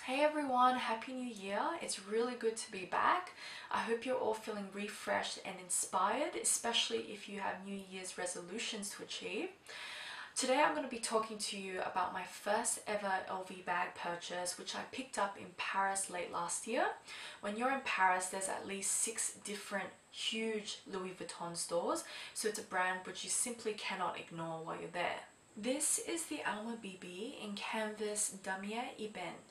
Hey everyone, Happy New Year. It's really good to be back. I hope you're all feeling refreshed and inspired, especially if you have New Year's resolutions to achieve. Today I'm going to be talking to you about my first ever LV bag purchase, which I picked up in Paris late last year. When you're in Paris, there's at least 6 different huge Louis Vuitton stores, so it's a brand which you simply cannot ignore while you're there. This is the Alma BB in canvas Damier Ebene.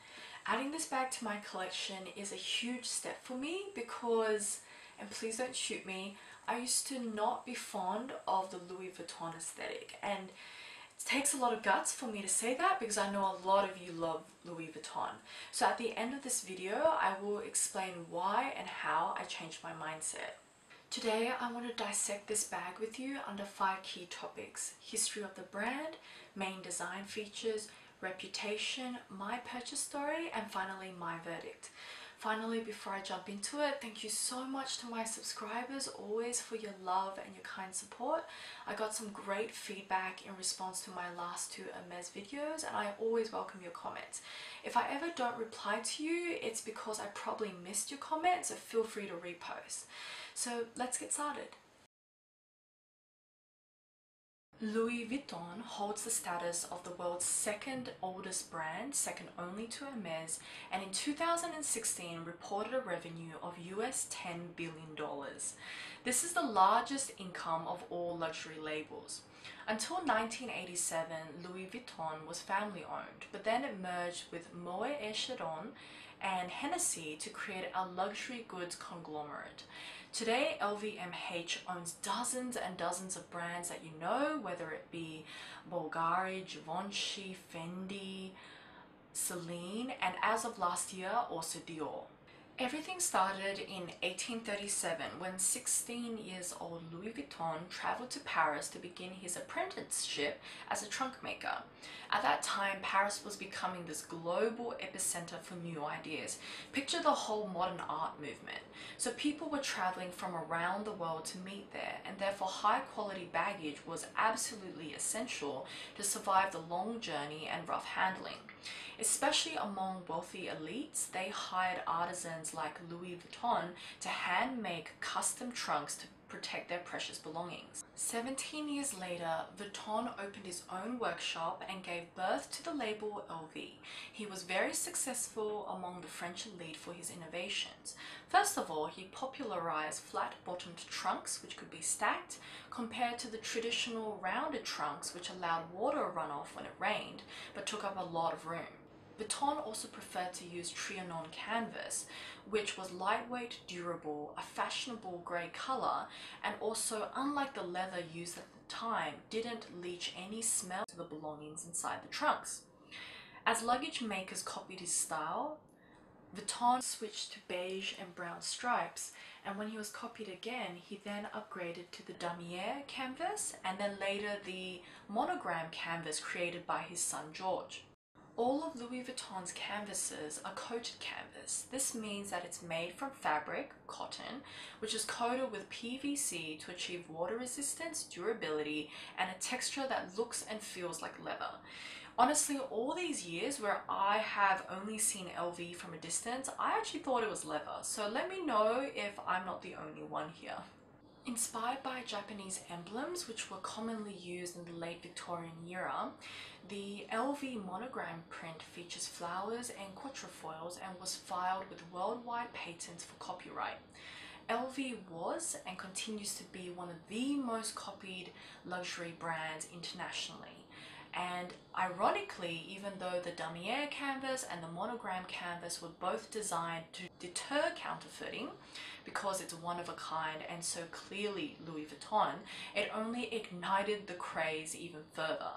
Adding this bag to my collection is a huge step for me because, and please don't shoot me, I used to not be fond of the Louis Vuitton aesthetic, and it takes a lot of guts for me to say that because I know a lot of you love Louis Vuitton. So at the end of this video, I will explain why and how I changed my mindset. Today, I want to dissect this bag with you under 5 key topics: history of the brand, main design features, reputation, my purchase story, and finally my verdict. Finally, before I jump into it, thank you so much to my subscribers always for your love and your kind support. I got some great feedback in response to my last 2 Hermes videos, and I always welcome your comments. If I ever don't reply to you, it's because I probably missed your comment, so feel free to repost. So let's get started. Louis Vuitton holds the status of the world's second oldest brand, second only to Hermes, and in 2016 reported a revenue of US $10 billion. This is the largest income of all luxury labels. Until 1987, Louis Vuitton was family owned, but then it merged with Moet et Chandon and Hennessy to create a luxury goods conglomerate. Today, LVMH owns dozens and dozens of brands that you know, whether it be Bulgari, Givenchy, Fendi, Celine, and as of last year, also Dior. Everything started in 1837 when 16 years old Louis Vuitton traveled to Paris to begin his apprenticeship as a trunk maker. At that time, Paris was becoming this global epicenter for new ideas. Picture the whole modern art movement. So people were traveling from around the world to meet there, and therefore high quality baggage was absolutely essential to survive the long journey and rough handling. Especially among wealthy elites, they hired artisans like Louis Vuitton to hand make custom trunks to protect their precious belongings. 17 years later, Vuitton opened his own workshop and gave birth to the label LV. He was very successful among the French elite for his innovations. First of all, he popularized flat-bottomed trunks which could be stacked compared to the traditional rounded trunks which allowed water runoff when it rained but took up a lot of room. Vuitton also preferred to use Trianon canvas, which was lightweight, durable, a fashionable grey colour, and also, unlike the leather used at the time, didn't leach any smell to the belongings inside the trunks. As luggage makers copied his style, Vuitton switched to beige and brown stripes, and when he was copied again, he then upgraded to the Damier canvas and then later the monogram canvas created by his son George. All of Louis Vuitton's canvases are coated canvas. This means that it's made from fabric, cotton, which is coated with PVC to achieve water resistance, durability, and a texture that looks and feels like leather. Honestly, all these years where I have only seen LV from a distance, I actually thought it was leather. So let me know if I'm not the only one here. Inspired by Japanese emblems which were commonly used in the late Victorian era, the LV monogram print features flowers and quatrefoils and was filed with worldwide patents for copyright. LV was and continues to be one of the most copied luxury brands internationally. And ironically, even though the Damier canvas and the monogram canvas were both designed to deter counterfeiting because it's one of a kind and so clearly Louis Vuitton, it only ignited the craze even further.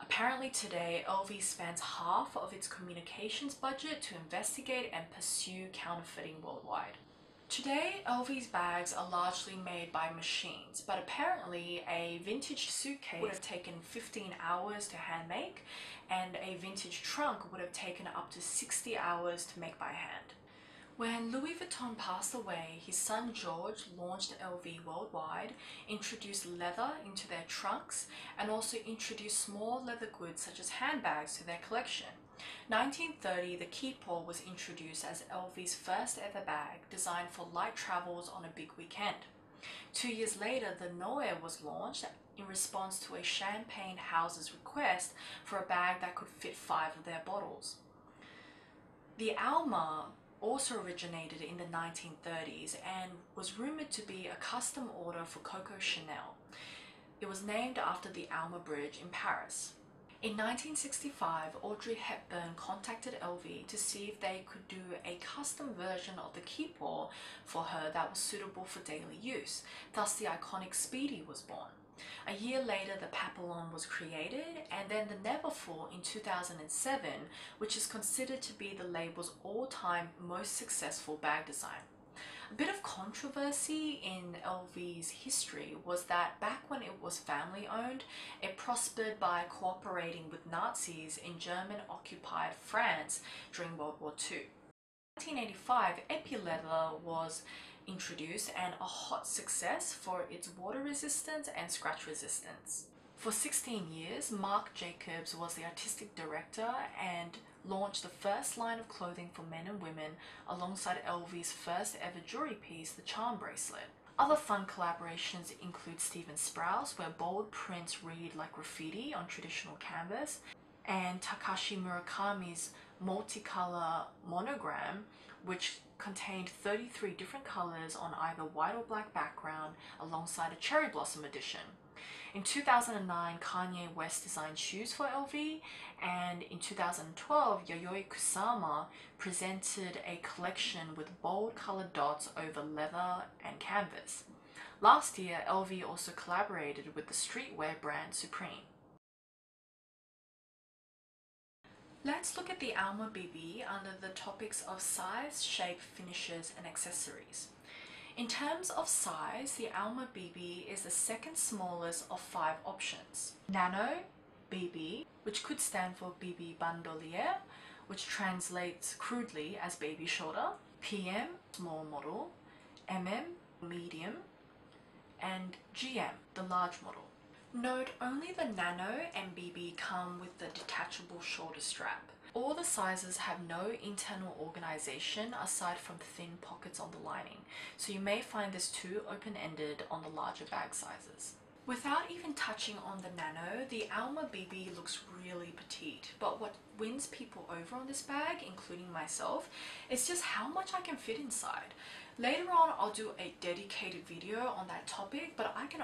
Apparently today, LV spends half of its communications budget to investigate and pursue counterfeiting worldwide. Today, LV's bags are largely made by machines, but apparently a vintage suitcase would have taken 15 hours to hand make, and a vintage trunk would have taken up to 60 hours to make by hand. When Louis Vuitton passed away, his son George launched LV worldwide, introduced leather into their trunks, and also introduced small leather goods such as handbags to their collection. 1930, the Keepall was introduced as LV's first ever bag designed for light travels on a big weekend. 2 years later, the Noir was launched in response to a champagne house's request for a bag that could fit 5 of their bottles. The Alma also originated in the 1930s and was rumored to be a custom order for Coco Chanel. It was named after the Alma Bridge in Paris. In 1965, Audrey Hepburn contacted LV to see if they could do a custom version of the Keepall for her that was suitable for daily use. Thus, the iconic Speedy was born. A year later, the Papillon was created, and then the Neverfull in 2007, which is considered to be the label's all-time most successful bag design. A bit of controversy in LV's history was that back when it was family-owned, it prospered by cooperating with Nazis in German-occupied France during World War II. In 1985, Epi-leather was introduced and a hot success for its water resistance and scratch resistance. For 16 years, Marc Jacobs was the artistic director and launched the first line of clothing for men and women alongside LV's first ever jewelry piece, the charm bracelet. Other fun collaborations include Steven Sprouse, where bold prints read like graffiti on traditional canvas, and Takashi Murakami's multicolor monogram, which contained 33 different colors on either white or black background alongside a cherry blossom edition. In 2009, Kanye West designed shoes for LV, and in 2012, Yayoi Kusama presented a collection with bold colored dots over leather and canvas. Last year, LV also collaborated with the streetwear brand Supreme. Let's look at the Alma BB under the topics of size, shape, finishes, and accessories. In terms of size, the Alma BB is the second smallest of 5 options. Nano BB, which could stand for BB Bandolier, which translates crudely as baby shoulder, PM, small model, MM, medium, and GM, the large model. Note, only the Nano and BB come with the detachable shoulder strap. All the sizes have no internal organization aside from thin pockets on the lining, so you may find this too open-ended on the larger bag sizes. Without even touching on the Nano, the Alma BB looks really petite, but what wins people over on this bag, including myself, is just how much I can fit inside. Later on, I'll do a dedicated video on that topic, but I can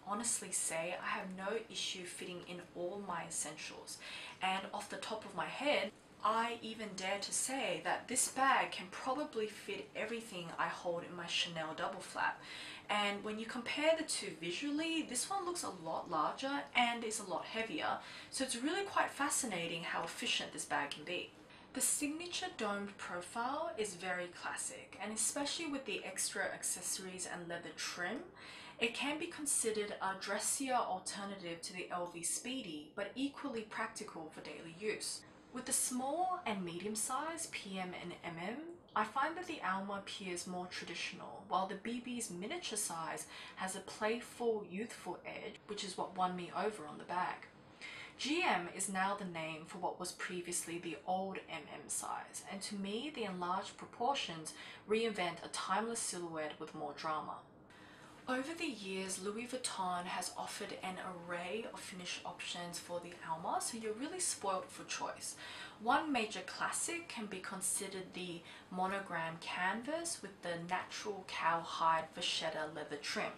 honestly say I have no issue fitting in all my essentials, and off the top of my head, I even dare to say that this bag can probably fit everything I hold in my Chanel double flap. And when you compare the two visually, this one looks a lot larger and is a lot heavier, so it's really quite fascinating how efficient this bag can be. The signature domed profile is very classic, and especially with the extra accessories and leather trim, it can be considered a dressier alternative to the LV Speedy, but equally practical for daily use. With the small and medium size PM and MM, I find that the Alma appears more traditional, while the BB's miniature size has a playful, youthful edge, which is what won me over on the bag. GM is now the name for what was previously the old MM size, and to me, the enlarged proportions reinvent a timeless silhouette with more drama. Over the years, Louis Vuitton has offered an array of finish options for the Alma, so you're really spoilt for choice. One major classic can be considered the monogram canvas with the natural cowhide vachetta leather trim.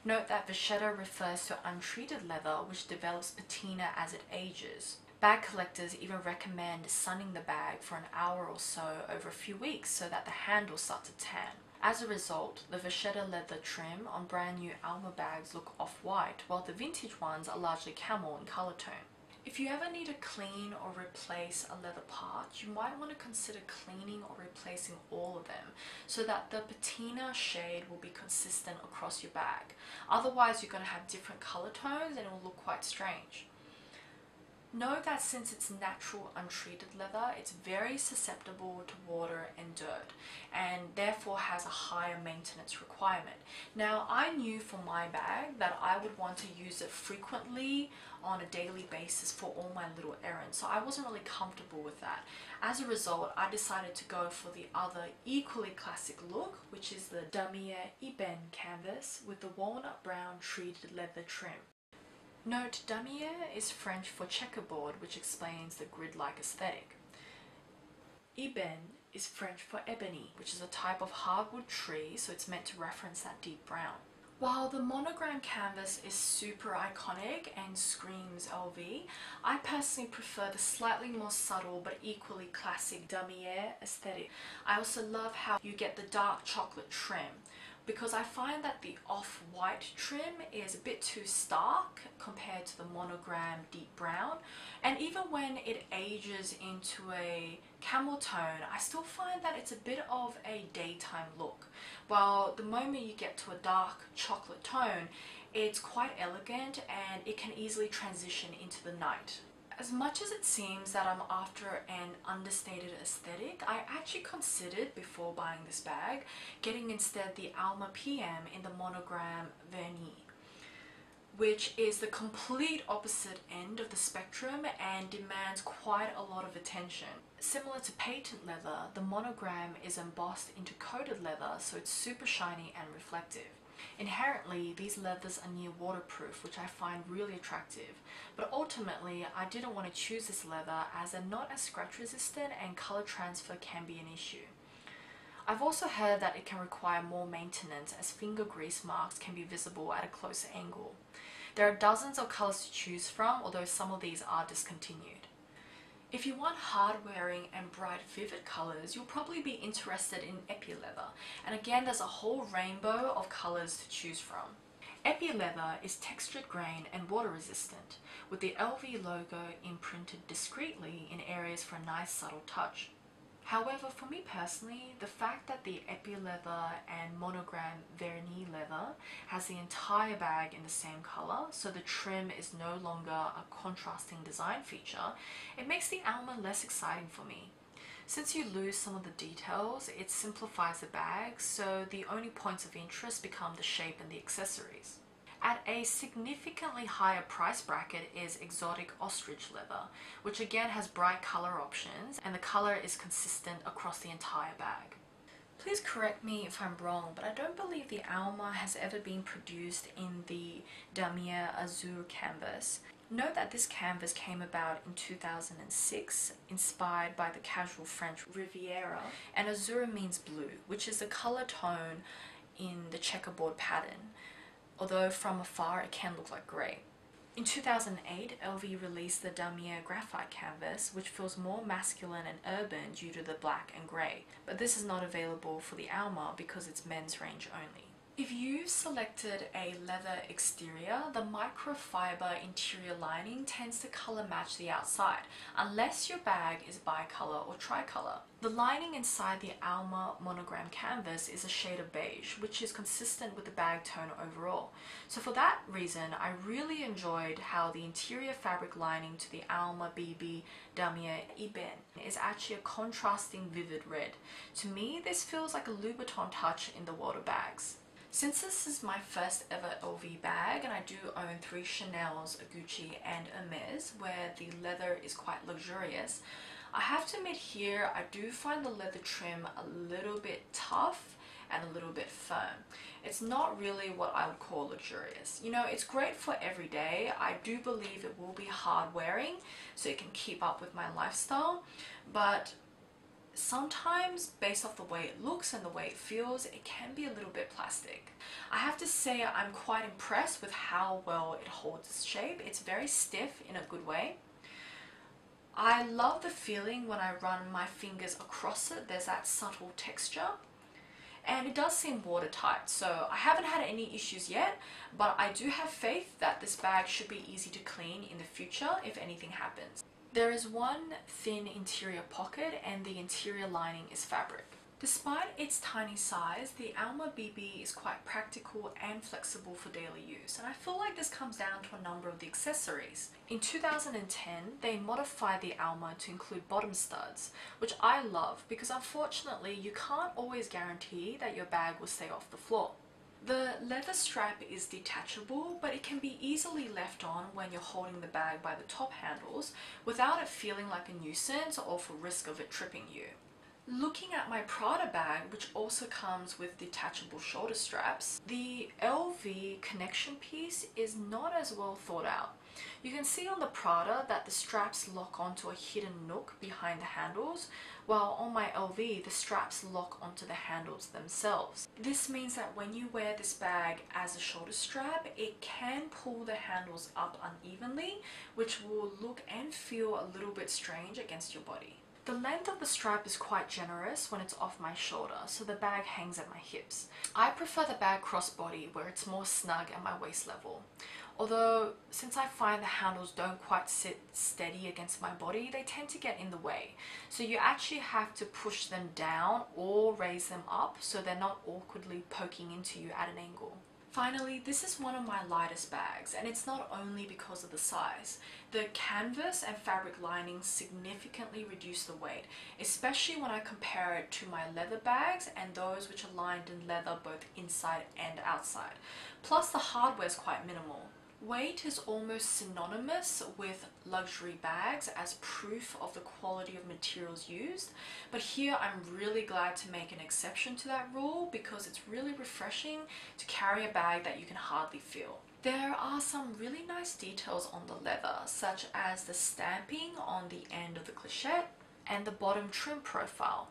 Note that vachetta refers to untreated leather which develops patina as it ages. Bag collectors even recommend sunning the bag for an hour or so over a few weeks so that the handles start to tan. As a result, the vachetta leather trim on brand new Alma bags look off-white, while the vintage ones are largely camel in color tone. If you ever need to clean or replace a leather part, you might want to consider cleaning or replacing all of them so that the patina shade will be consistent across your bag. Otherwise, you're going to have different color tones and it will look quite strange. Know that since it's natural untreated leather, it's very susceptible to water and dirt and therefore has a higher maintenance requirement. Now, I knew for my bag that I would want to use it frequently on a daily basis for all my little errands, so I wasn't really comfortable with that. As a result, I decided to go for the other equally classic look, which is the Damier Ebene canvas with the walnut brown treated leather trim. Note, Damier is French for checkerboard, which explains the grid-like aesthetic. Ebene is French for ebony, which is a type of hardwood tree, so it's meant to reference that deep brown. While the monogram canvas is super iconic and screams LV, I personally prefer the slightly more subtle but equally classic Damier aesthetic. I also love how you get the dark chocolate trim, because I find that the off-white trim is a bit too stark compared to the monogram deep brown, and even when it ages into a camel tone, I still find that it's a bit of a daytime look, while the moment you get to a dark chocolate tone, it's quite elegant and it can easily transition into the night. As much as it seems that I'm after an understated aesthetic, I actually considered, before buying this bag, getting instead the Alma PM in the monogram vernis, which is the complete opposite end of the spectrum and demands quite a lot of attention. Similar to patent leather, the monogram is embossed into coated leather, so it's super shiny and reflective. Inherently, these leathers are near waterproof, which I find really attractive, but ultimately I didn't want to choose this leather as they're not as scratch resistant and color transfer can be an issue. I've also heard that it can require more maintenance as finger grease marks can be visible at a close angle. There are dozens of colors to choose from, although some of these are discontinued. If you want hard-wearing and bright, vivid colors, you'll probably be interested in epi leather, and again there's a whole rainbow of colors to choose from. Epi leather is textured grain and water resistant, with the LV logo imprinted discreetly in areas for a nice subtle touch. However, for me personally, the fact that the epi leather and monogram vernis leather has the entire bag in the same color, so the trim is no longer a contrasting design feature, it makes the Alma less exciting for me. Since you lose some of the details, it simplifies the bag, so the only points of interest become the shape and the accessories. At a significantly higher price bracket is exotic ostrich leather, which again has bright color options and the color is consistent across the entire bag. Please correct me if I'm wrong, but I don't believe the Alma has ever been produced in the Damier Azur canvas. Note that this canvas came about in 2006, inspired by the casual French Riviera, and Azur means blue, which is the color tone in the checkerboard pattern, although from afar it can look like grey. In 2008, LV released the Damier graphite canvas, which feels more masculine and urban due to the black and grey, but this is not available for the Alma because it's men's range only. If you've selected a leather exterior, the microfiber interior lining tends to color match the outside, unless your bag is bicolor or tricolor. The lining inside the Alma monogram canvas is a shade of beige, which is consistent with the bag tone overall. So for that reason, I really enjoyed how the interior fabric lining to the Alma BB Damier Ebene is actually a contrasting vivid red. To me, this feels like a Louis Vuitton touch in the water bags. Since this is my first ever LV bag, and I do own 3 Chanels, a Gucci and a Hermes, where the leather is quite luxurious, I have to admit here I do find the leather trim a little bit tough and a little bit firm. It's not really what I would call luxurious. You know, it's great for every day. I do believe it will be hard wearing, so it can keep up with my lifestyle, but sometimes, based off the way it looks and the way it feels, it can be a little bit plastic. I have to say I'm quite impressed with how well it holds its shape. It's very stiff in a good way. I love the feeling when I run my fingers across it. There's that subtle texture. And it does seem watertight, so I haven't had any issues yet, but I do have faith that this bag should be easy to clean in the future if anything happens. There is one thin interior pocket and the interior lining is fabric. Despite its tiny size, the Alma BB is quite practical and flexible for daily use, and I feel like this comes down to a number of the accessories. In 2010, they modified the Alma to include bottom studs, which I love because unfortunately you can't always guarantee that your bag will stay off the floor. The leather strap is detachable, but it can be easily left on when you're holding the bag by the top handles without it feeling like a nuisance or for risk of it tripping you. Looking at my Prada bag, which also comes with detachable shoulder straps, the LV connection piece is not as well thought out. You can see on the Prada that the straps lock onto a hidden nook behind the handles, while on my LV the straps lock onto the handles themselves. This means that when you wear this bag as a shoulder strap, it can pull the handles up unevenly, which will look and feel a little bit strange against your body. The length of the strap is quite generous when it's off my shoulder, so the bag hangs at my hips. I prefer the bag crossbody where it's more snug at my waist level. Although, since I find the handles don't quite sit steady against my body, they tend to get in the way. So you actually have to push them down or raise them up so they're not awkwardly poking into you at an angle. Finally, this is one of my lightest bags, and it's not only because of the size. The canvas and fabric linings significantly reduce the weight, especially when I compare it to my leather bags and those which are lined in leather both inside and outside. Plus, the hardware is quite minimal. Weight is almost synonymous with luxury bags as proof of the quality of materials used, but here I'm really glad to make an exception to that rule because it's really refreshing to carry a bag that you can hardly feel. There are some really nice details on the leather, such as the stamping on the end of the clochette and the bottom trim profile.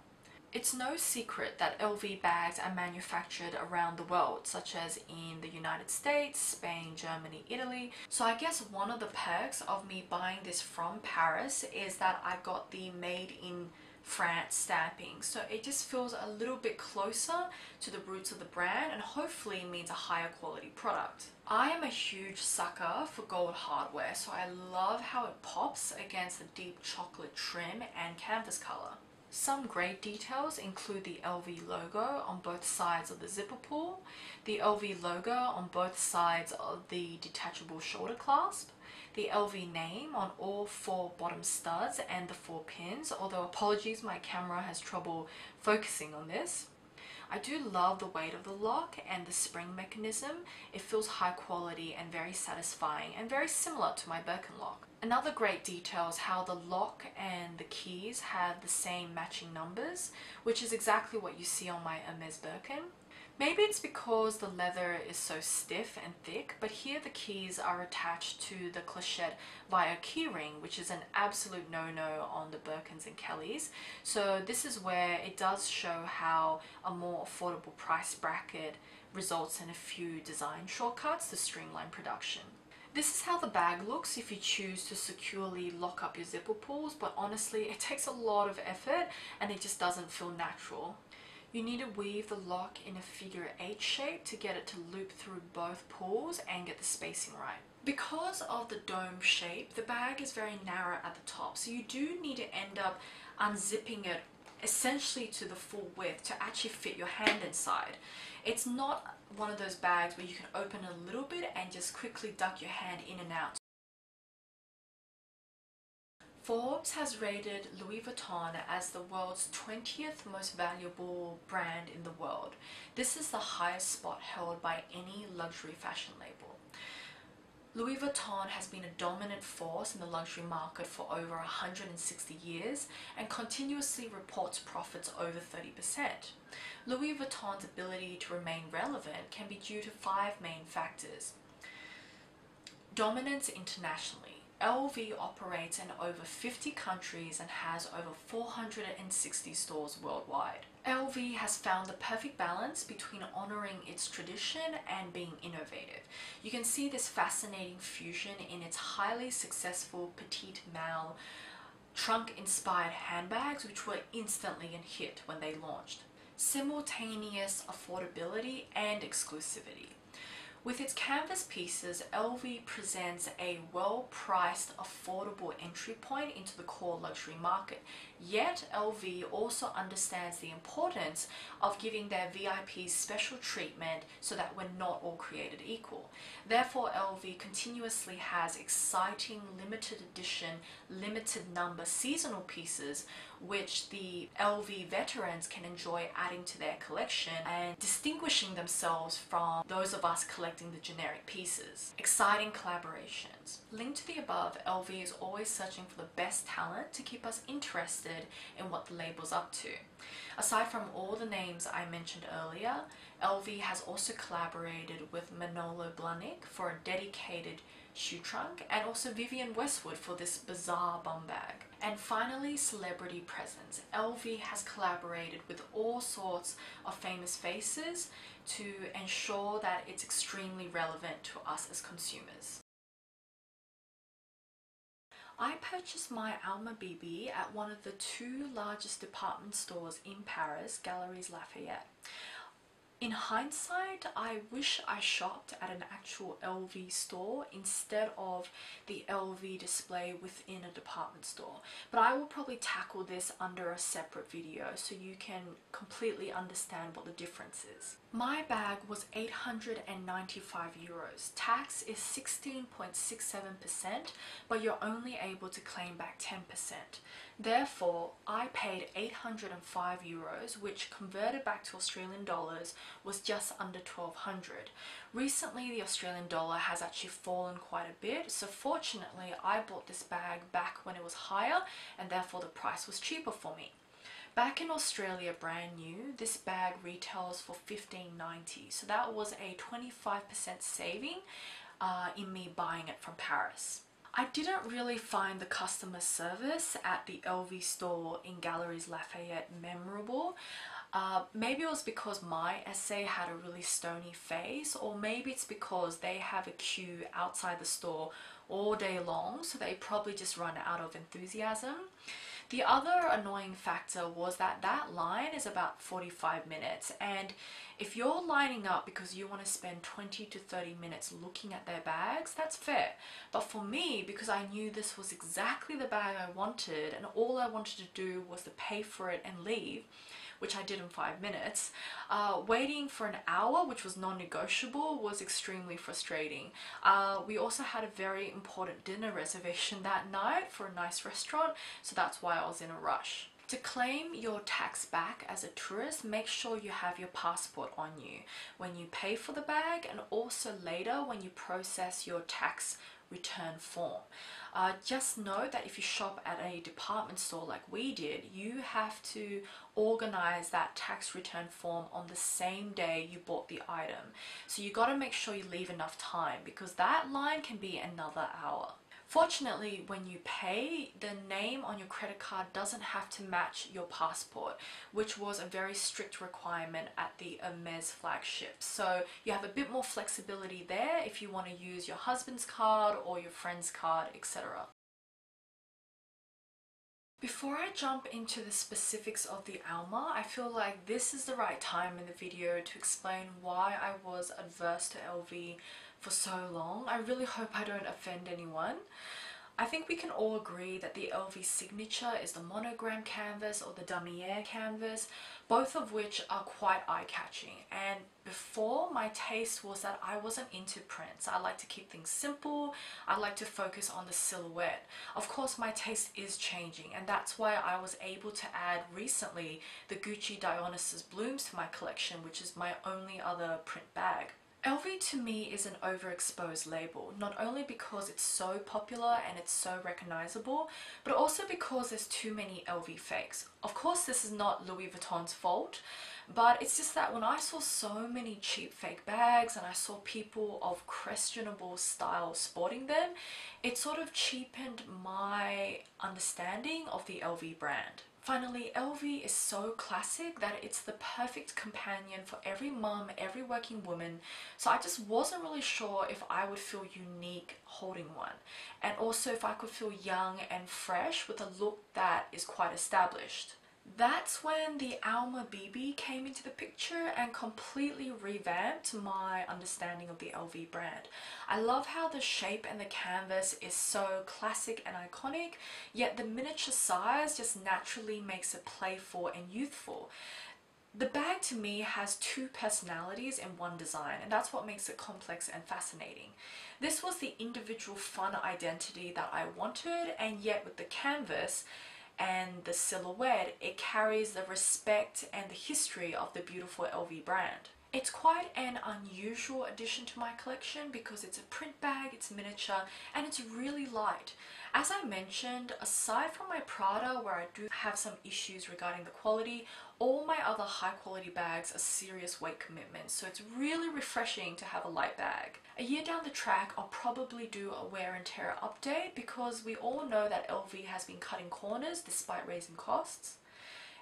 It's no secret that LV bags are manufactured around the world, such as in the United States, Spain, Germany, Italy. So I guess one of the perks of me buying this from Paris is that I got the made in France stamping. So it just feels a little bit closer to the roots of the brand and hopefully means a higher quality product. I am a huge sucker for gold hardware, so I love how it pops against the deep chocolate trim and canvas color. Some great details include the LV logo on both sides of the zipper pull, the LV logo on both sides of the detachable shoulder clasp, the LV name on all 4 bottom studs and the 4 pins, although apologies, my camera has trouble focusing on this. I do love the weight of the lock and the spring mechanism. It feels high quality and very satisfying and very similar to my Birkin lock. Another great detail is how the lock and the keys have the same matching numbers, which is exactly what you see on my Hermes Birkin. Maybe it's because the leather is so stiff and thick, but here the keys are attached to the clochette via keyring, which is an absolute no-no on the Birkins and Kellys. So this is where it does show how a more affordable price bracket results in a few design shortcuts to streamline production. This is how the bag looks if you choose to securely lock up your zipper pulls, but honestly it takes a lot of effort and it just doesn't feel natural. You need to weave the lock in a figure 8 shape to get it to loop through both pulls and get the spacing right. Because of the dome shape, the bag is very narrow at the top, so you do need to end up unzipping it essentially to the full width to actually fit your hand inside. It's not one of those bags where you can open a little bit and just quickly duck your hand in and out. Forbes has rated Louis Vuitton as the world's 20th most valuable brand in the world. This is the highest spot held by any luxury fashion label. Louis Vuitton has been a dominant force in the luxury market for over 160 years and continuously reports profits over 30%. Louis Vuitton's ability to remain relevant can be due to 5 main factors. Dominance internationally. LV operates in over 50 countries and has over 460 stores worldwide. LV has found the perfect balance between honoring its tradition and being innovative. You can see this fascinating fusion in its highly successful petite malle trunk-inspired handbags, which were instantly a hit when they launched. Simultaneous affordability and exclusivity. With its canvas pieces, LV presents a well-priced, affordable entry point into the core luxury market, Yet LV also understands the importance of giving their VIPs special treatment so that we're not all created equal. Therefore, LV continuously has exciting limited edition, limited number seasonal pieces which the LV veterans can enjoy adding to their collection and distinguishing themselves from those of us collecting the generic pieces. Exciting collaborations. Linked to the above, LV is always searching for the best talent to keep us interested in what the label's up to. Aside from all the names I mentioned earlier, LV has also collaborated with Manolo Blahnik for a dedicated shoe trunk, and also Vivienne Westwood for this bizarre bum bag. And finally, celebrity presence. LV has collaborated with all sorts of famous faces to ensure that it's extremely relevant to us as consumers. I purchased my Alma BB at one of the two largest department stores in Paris, Galeries Lafayette. In hindsight, I wish I shopped at an actual LV store instead of the LV display within a department store. But I will probably tackle this under a separate video so you can completely understand what the difference is. My bag was 895 euros. Tax is 16.67%, but you're only able to claim back 10%. Therefore, I paid 805 euros, which converted back to Australian dollars was just under 1200. Recently, the Australian dollar has actually fallen quite a bit, so fortunately I bought this bag back when it was higher and therefore the price was cheaper for me. Back in Australia, brand new, this bag retails for $15.90, so that was a 25% saving in me buying it from Paris. I didn't really find the customer service at the LV store in Galeries Lafayette memorable. Maybe it was because my SA had a really stony face, or maybe it's because they have a queue outside the store all day long, so they probably just run out of enthusiasm. The other annoying factor was that that line is about 45 minutes, and if you're lining up because you want to spend 20 to 30 minutes looking at their bags, that's fair. But for me, because I knew this was exactly the bag I wanted and all I wanted to do was to pay for it and leave, which I did in 5 minutes, waiting for an hour, which was non-negotiable, was extremely frustrating. We also had a very important dinner reservation that night for a nice restaurant, so that's why I was in a rush. To claim your tax back as a tourist, make sure you have your passport on you when you pay for the bag, and also later when you process your tax return form. Just know that if you shop at a department store like we did, you have to organize that tax return form on the same day you bought the item. So you got to make sure you leave enough time, because that line can be another hour. Fortunately, when you pay, the name on your credit card doesn't have to match your passport, which was a very strict requirement at the Hermes flagship. So you have a bit more flexibility there if you want to use your husband's card or your friend's card, etc. Before I jump into the specifics of the Alma, I feel like this is the right time in the video to explain why I was adverse to LV for so long. I really hope I don't offend anyone. I think we can all agree that the LV signature is the monogram canvas or the Damier canvas, both of which are quite eye-catching. And before, my taste was that I wasn't into prints. I like to keep things simple. I like to focus on the silhouette. Of course, my taste is changing, and that's why I was able to add recently the Gucci Dionysus Blooms to my collection, which is my only other print bag. LV to me is an overexposed label, not only because it's so popular and it's so recognizable, but also because there's too many LV fakes. Of course, this is not Louis Vuitton's fault, but it's just that when I saw so many cheap fake bags and I saw people of questionable style sporting them, it sort of cheapened my understanding of the LV brand. Finally, LV is so classic that it's the perfect companion for every mum, every working woman, so I just wasn't really sure if I would feel unique holding one, and also if I could feel young and fresh with a look that is quite established. That's when the Alma BB came into the picture and completely revamped my understanding of the LV brand. I love how the shape and the canvas is so classic and iconic, yet the miniature size just naturally makes it playful and youthful. The bag to me has two personalities in one design, and that's what makes it complex and fascinating. This was the individual fun identity that I wanted, and yet with the canvas and the silhouette, it carries the respect and the history of the beautiful LV brand. It's quite an unusual addition to my collection because it's a print bag, it's miniature, and it's really light. As I mentioned, aside from my Prada, where I do have some issues regarding the quality, all my other high quality bags are serious weight commitments, so it's really refreshing to have a light bag. A year down the track, I'll probably do a wear and tear update because we all know that LV has been cutting corners despite raising costs.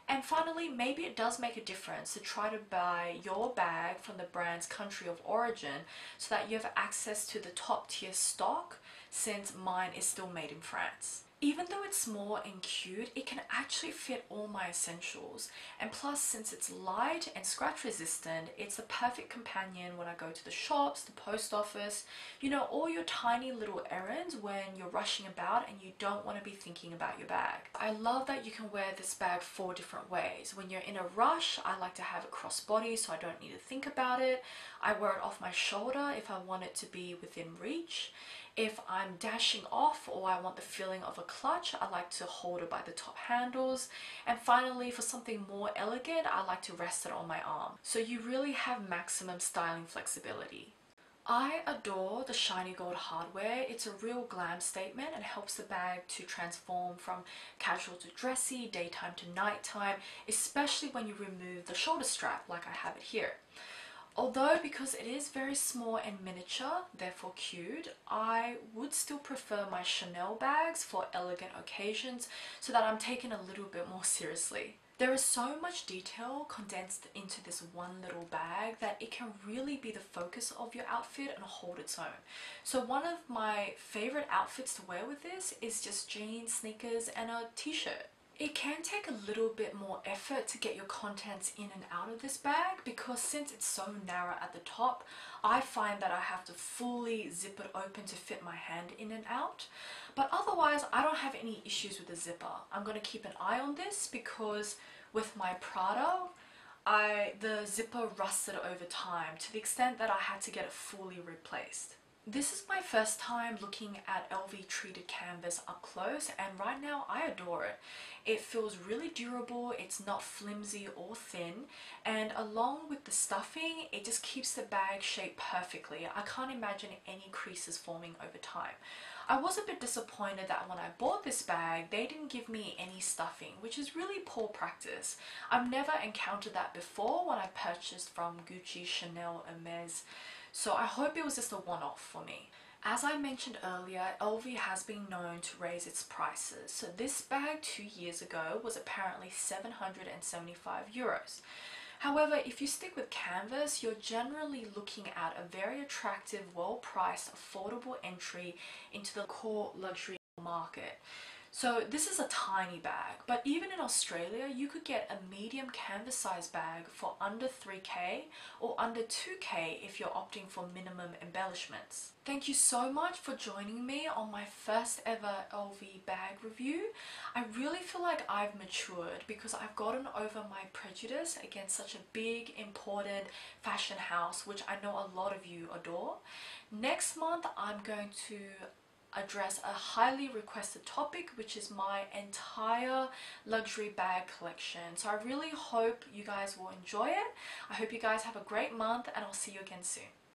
And finally, maybe it does make a difference to try to buy your bag from the brand's country of origin so that you have access to the top tier stock, since mine is still made in France. Even though it's small and cute, it can actually fit all my essentials. And plus, since it's light and scratch resistant, it's the perfect companion when I go to the shops, the post office, you know, all your tiny little errands when you're rushing about and you don't want to be thinking about your bag. I love that you can wear this bag 4 different ways. When you're in a rush, I like to have it crossbody so I don't need to think about it. I wear it off my shoulder if I want it to be within reach. If I'm dashing off or I want the feeling of a clutch, I like to hold it by the top handles. And finally, for something more elegant, I like to rest it on my arm. So you really have maximum styling flexibility. I adore the shiny gold hardware. It's a real glam statement and helps the bag to transform from casual to dressy, daytime to nighttime, especially when you remove the shoulder strap like I have it here. Although, because it is very small and miniature, therefore cute, I would still prefer my Chanel bags for elegant occasions so that I'm taken a little bit more seriously. There is so much detail condensed into this one little bag that it can really be the focus of your outfit and hold its own. So one of my favorite outfits to wear with this is just jeans, sneakers, and a t-shirt. It can take a little bit more effort to get your contents in and out of this bag because since it's so narrow at the top, I find that I have to fully zip it open to fit my hand in and out. But otherwise, I don't have any issues with the zipper. I'm going to keep an eye on this because with my Prada, the zipper rusted over time to the extent that I had to get it fully replaced. This is my first time looking at LV treated canvas up close, and right now I adore it. It feels really durable, it's not flimsy or thin, and along with the stuffing, it just keeps the bag shaped perfectly. I can't imagine any creases forming over time. I was a bit disappointed that when I bought this bag, they didn't give me any stuffing, which is really poor practice. I've never encountered that before when I purchased from Gucci, Chanel, Hermes. So I hope it was just a one-off for me. As I mentioned earlier, LV has been known to raise its prices. So this bag 2 years ago was apparently 775 euros. However, if you stick with canvas, you're generally looking at a very attractive, well-priced, affordable entry into the core luxury market. So this is a tiny bag, but even in Australia, you could get a medium canvas size bag for under 3k or under 2k if you're opting for minimum embellishments. Thank you so much for joining me on my first ever LV bag review. I really feel like I've matured because I've gotten over my prejudice against such a big, important fashion house, which I know a lot of you adore. Next month, I'm going to address a highly requested topic, which is my entire luxury bag collection. So I really hope you guys will enjoy it. I hope you guys have a great month, and I'll see you again soon.